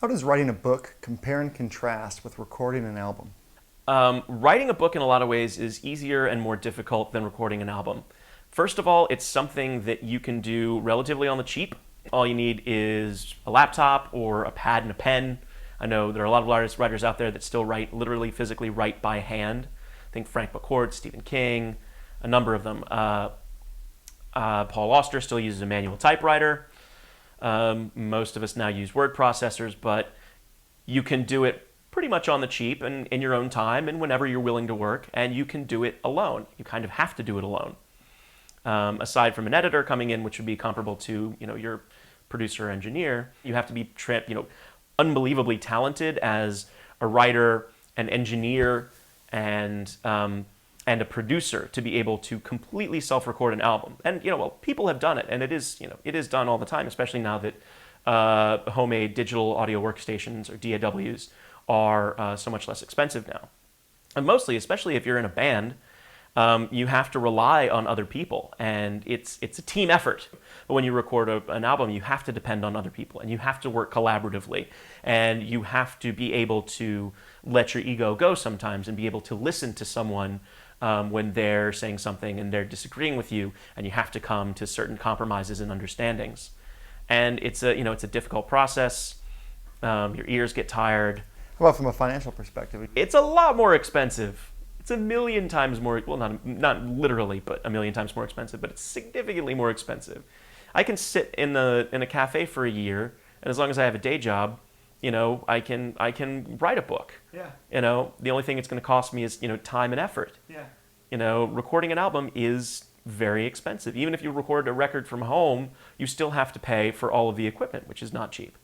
How does writing a book compare and contrast with recording an album? Writing a book in a lot of ways is easier and more difficult than recording an album. First of all, it's something that you can do relatively on the cheap. All you need is a laptop or a pad and a pen. I know there are a lot of writers out there that still write, literally physically write by hand. I think Frank McCourt, Stephen King, a number of them. Paul Auster still uses a manual typewriter. Most of us now use word processors, but you can do it pretty much on the cheap and in your own time and whenever you're willing to work, and you can do it alone. You kind of have to do it alone. Aside from an editor coming in, which would be comparable to your producer or engineer, you have to be unbelievably talented as a writer, an engineer, and a producer to be able to completely self-record an album. And people have done it, and it is done all the time, especially now that homemade digital audio workstations or DAWs are so much less expensive now. And mostly, especially if you're in a band, you have to rely on other people, and it's a team effort. But when you record an album, you have to depend on other people, and you have to work collaboratively, and you have to be able to let your ego go sometimes and be able to listen to someone when they're saying something and they're disagreeing with you, and you have to come to certain compromises and understandings. And it's a difficult process. Your ears get tired. How about from a financial perspective? It's a lot more expensive. It's a million times more, well, not literally, but a million times more expensive, but it's significantly more expensive. I can sit in a cafe for a year, and as long as I have a day job, I can write a book. Yeah. The only thing it's going to cost me is, time and effort. Yeah. Recording an album is very expensive. Even if you record a record from home, you still have to pay for all of the equipment, which is not cheap.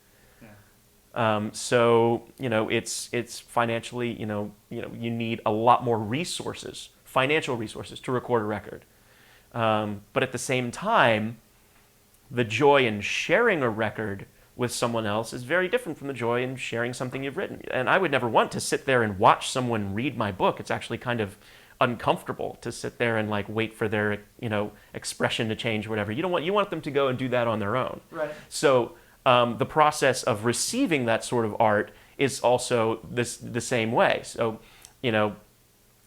So it's financially, you need a lot more resources, financial resources, to record a record. But at the same time, the joy in sharing a record with someone else is very different from the joy in sharing something you've written. And I would never want to sit there and watch someone read my book. It's actually kind of uncomfortable to sit there and wait for their expression to change or whatever. You want them to go and do that on their own. Right. So the process of receiving that sort of art is also the same way. So,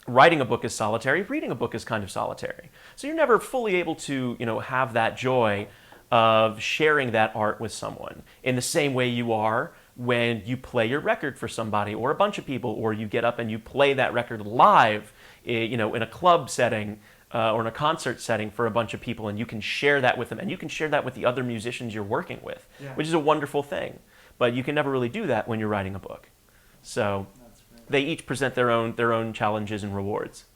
writing a book is solitary, reading a book is kind of solitary. So you're never fully able to, have that joy of sharing that art with someone in the same way you are when you play your record for somebody or a bunch of people, or you get up and you play that record live, in a club setting, or in a concert setting for a bunch of people, and you can share that with them, and you can share that with the other musicians you're working with, which is a wonderful thing. But you can never really do that when you're writing a book. So they each present their own challenges and rewards.